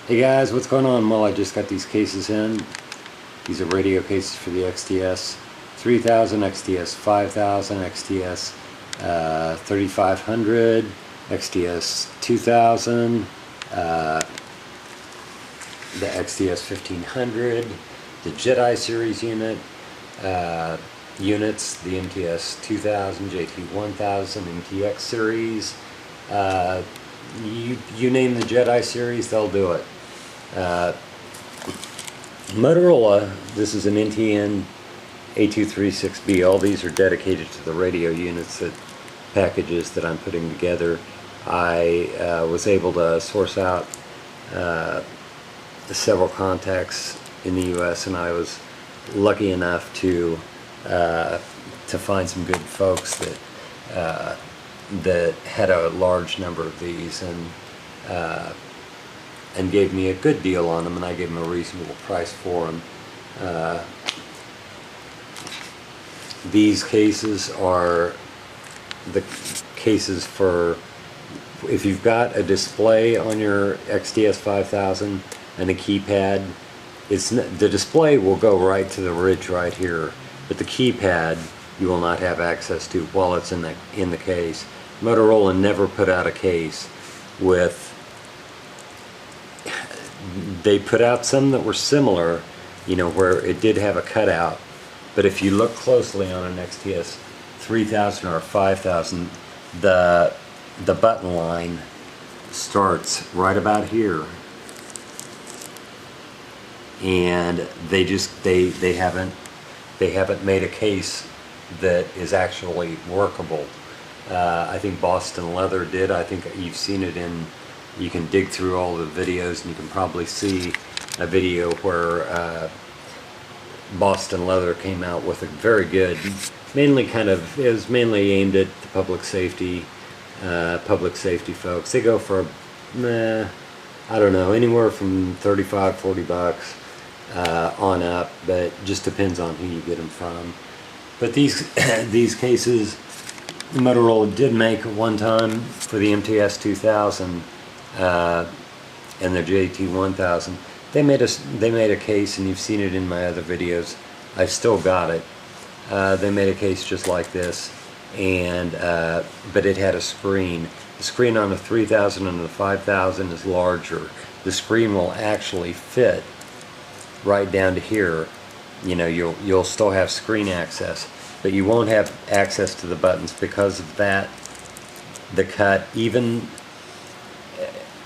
Hey guys, what's going on? Well, I just got these cases in. These are radio cases for the XTS 3000, XTS 5000, XTS 3500, XTS 2000, the XTS 1500, the Jedi series units, the MTS 2000, JT 1000, MTX series. You name the Jedi series, they'll do it. Motorola, this is an NTN A236B. All these are dedicated to the radio units, packages that I'm putting together. I was able to source out several contacts in the U.S. and I was lucky enough to find some good folks that had a large number of these and gave me a good deal on them, and I gave them a reasonable price for them. These cases are the cases for if you've got a display on your XTS 5000 and a keypad. The display will go right to the ridge right here, but the keypad you will not have access to while it's in the case. Motorola never put out a case with. They put out some that were similar, where it did have a cutout, but if you look closely on an XTS 3000 or 5000, the button line starts right about here, and they haven't made a case that is actually workable. I think Boston Leather did. I think you've seen it you can dig through all the videos and you can probably see a video where Boston Leather came out with a very good, it was mainly aimed at the public safety folks. They go for, I don't know, anywhere from $35–40 on up, but just depends on who you get them from. But these cases, Motorola did make at one time for the MTS 2000 and the JT 1000. They made a case, and you've seen it in my other videos. I've still got it. They made a case just like this, and but it had a screen. The screen on the 3000 and the 5000 is larger. The screen will actually fit right down to here. You'll still have screen access, but you won't have access to the buttons because of that. The cut, even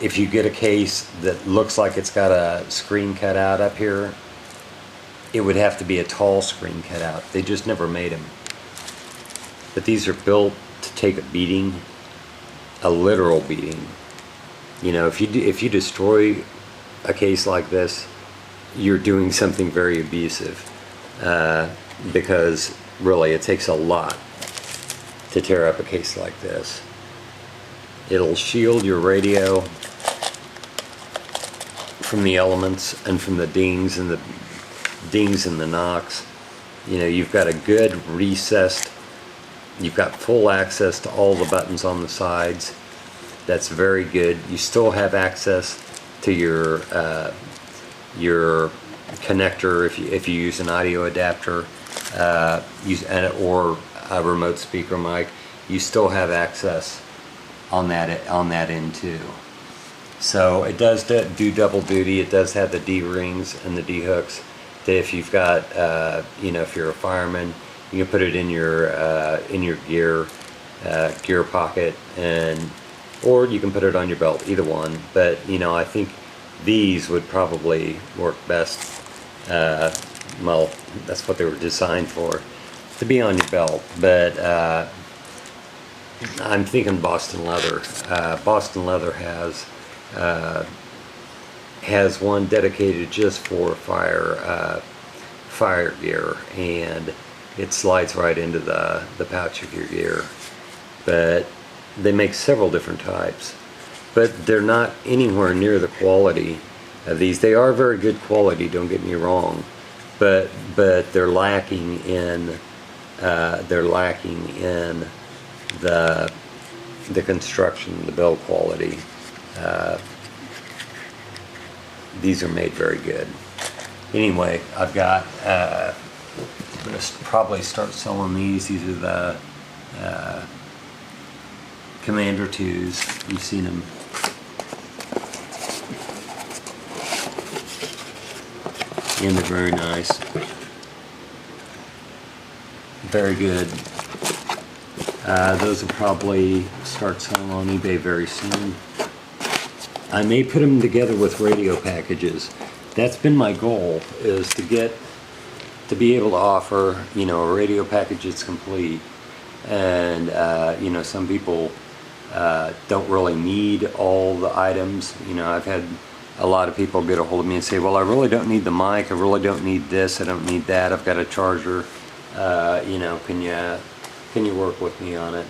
if you get a case that looks like it's got a screen cut out up here, it would have to be a tall screen cut out. They just never made them. But these are built to take a beating, a literal beating. If you destroy a case like this, you're doing something very abusive, because really it takes a lot to tear up a case like this. It'll shield your radio from the elements and from the dings and the knocks. You've got a good recessed, you've got full access to all the buttons on the sides. That's very good. You still have access to your connector if you use an audio adapter, or a remote speaker mic. You still have access on that end too. So it does do double duty. It does have the D-rings and the D-hooks. That if you've got, if you're a fireman, you can put it in your gear pocket, or you can put it on your belt. Either one. But I think these would probably work best. Well, that's what they were designed for, to be on your belt. But I'm thinking Boston Leather. Boston Leather has one dedicated just for fire gear, and it slides right into the pouch of your gear. But they make several different types, but they're not anywhere near the quality of these. They are very good quality, don't get me wrong, but they're lacking in the construction, the build quality. these are made very good. Anyway, I've got, I'm going to probably start selling these. These are the Commander 2s. You've seen them. And they're very nice. Very good. Those will probably start selling on eBay very soon. I may put them together with radio packages. That's been my goal, is to be able to offer, you know, a radio package that's complete. And you know, some people don't really need all the items. You know, I've had a lot of people get a hold of me and say, well, I really don't need the mic, I really don't need this, I don't need that, I've got a charger, you know, can you work with me on it?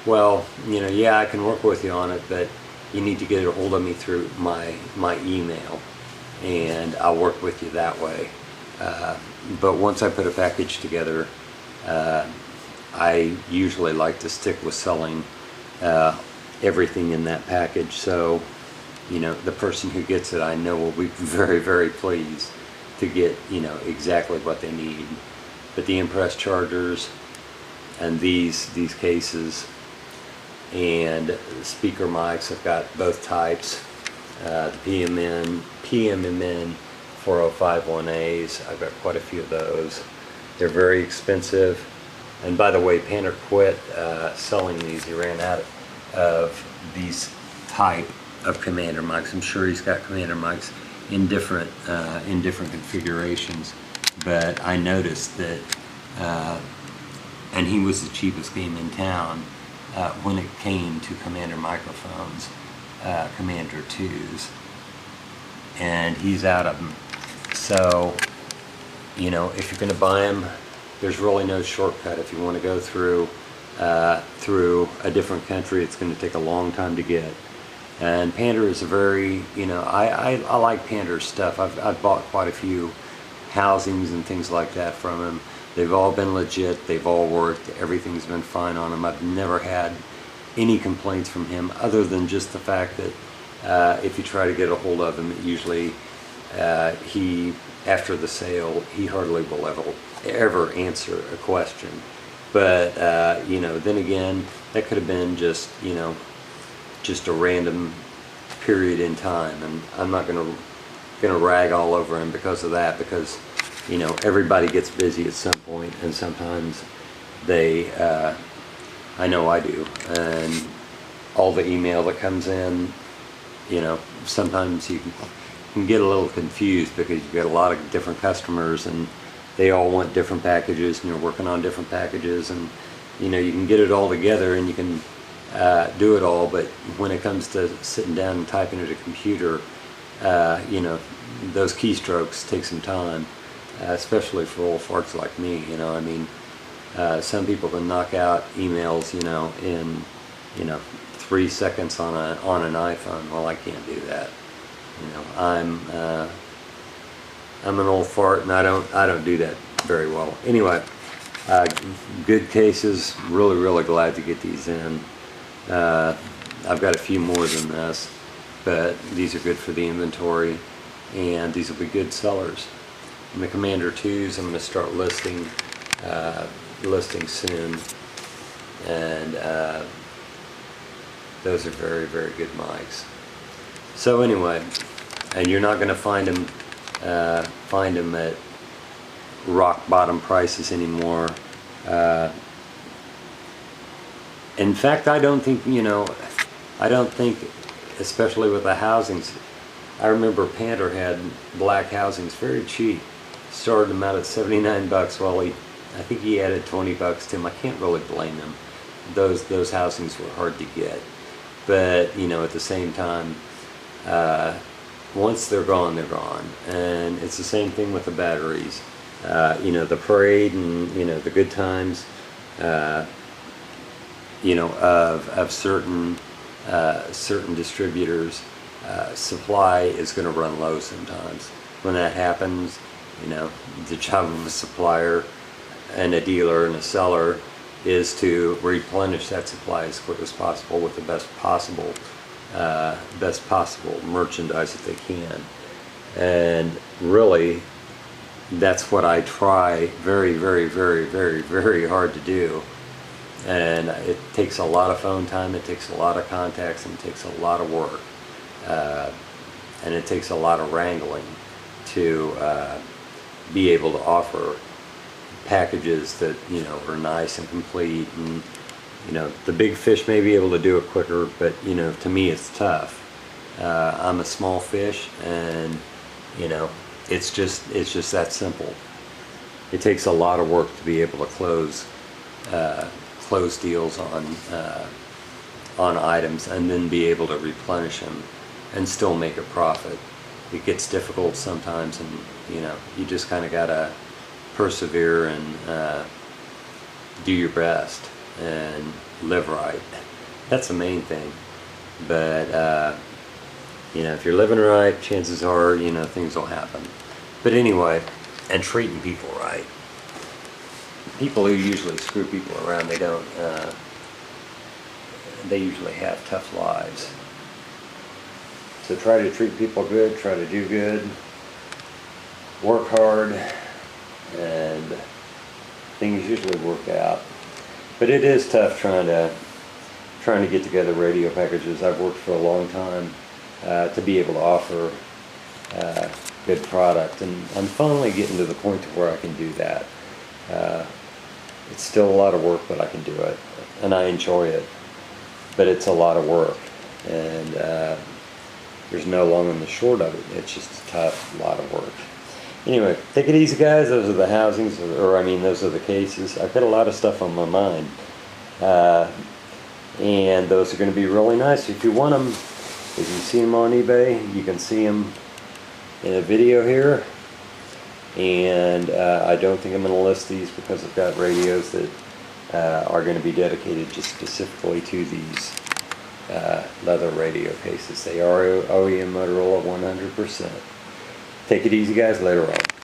Well, you know, yeah, I can work with you on it, but you need to get a hold of me through my email, and I'll work with you that way. But once I put a package together, I usually like to stick with selling everything in that package, so you know, the person who gets it, I know, will be very, very pleased to get, you know, exactly what they need. But the Impress chargers and these cases and speaker mics, I've got both types. The PMMN 4051As, I've got quite a few of those. They're very expensive. And by the way, Pander quit selling these. He ran out of these type of Commander mics. I'm sure he's got Commander mics in different configurations, but I noticed that, and he was the cheapest game in town when it came to Commander microphones, Commander 2s, and he's out of them. So, you know, if you're going to buy them, there's really no shortcut. If you want to go through a different country, it's going to take a long time to get. And Pander is a very, you know, I like Pander's stuff. I've bought quite a few housings and things like that from him. They've all been legit. They've all worked. Everything's been fine on them. I've never had any complaints from him, other than just the fact that if you try to get a hold of him, usually he, after the sale, he hardly will ever answer a question. But you know, then again, that could have been just, you know, just a random period in time, and I'm not gonna rag all over him because of that, because you know, everybody gets busy at some point, and sometimes they I know I do, and all the email that comes in, you know, sometimes you can get a little confused because you've got a lot of different customers and they all want different packages, and you're working on different packages, and you know, you can get it all together and you can do it all, but when it comes to sitting down and typing at a computer, you know, those keystrokes take some time, especially for old farts like me. You know, I mean, some people can knock out emails, you know, in, you know, 3 seconds on an iPhone. Well, I can't do that. You know, I'm an old fart, and I don't do that very well. Anyway, good cases. Really glad to get these in. I've got a few more than this, but these are good for the inventory, and these will be good sellers. And the Commander 2s I'm going to start listing soon, and those are very good mics. So anyway, and you're not going to find them at rock bottom prices anymore. In fact, I don't think, you know, especially with the housings, I remember Pander had black housings very cheap. Started them out at 79 bucks. Well, I think he added 20 bucks to them. I can't really blame him. Those housings were hard to get. But, you know, at the same time, once they're gone, they're gone. And it's the same thing with the batteries. You know, the Parade and, you know, the Good Times, you know, of certain distributors, supply is going to run low sometimes. When that happens, you know, the job of a supplier and a dealer and a seller is to replenish that supply as quick as possible with the best possible merchandise that they can. And really, that's what I try very, very, very, very, very hard to do. And it takes a lot of phone time, it takes a lot of contacts, and it takes a lot of work. And it takes a lot of wrangling to be able to offer packages that, you know, are nice and complete. And, you know, the big fish may be able to do it quicker, but, you know, to me it's tough. I'm a small fish, and, you know, it's just that simple. It takes a lot of work to be able to close deals on items, and then be able to replenish them and still make a profit. It gets difficult sometimes, and, you know, you just kind of gotta persevere and do your best and live right. That's the main thing. But you know, if you're living right, chances are, you know, things will happen. But anyway, and treating people right. People who usually screw people around, they don't, they usually have tough lives. So try to treat people good, try to do good, work hard, and things usually work out. But it is tough trying to get together radio packages. I've worked for a long time to be able to offer good product, and I'm finally getting to the point to where I can do that. It's still a lot of work, but I can do it, and I enjoy it. But it's a lot of work, and there's no long and the short of it. It's just a tough lot of work. Anyway, take it easy, guys. Those are the housings, or I mean, those are the cases. I've got a lot of stuff on my mind, and those are going to be really nice. If you want them, if you see them on eBay, you can see them in a video here. And I don't think I'm going to list these because I've got radios that are going to be dedicated just specifically to these leather radio cases. They are OEM Motorola 100%. Take it easy, guys. Later on.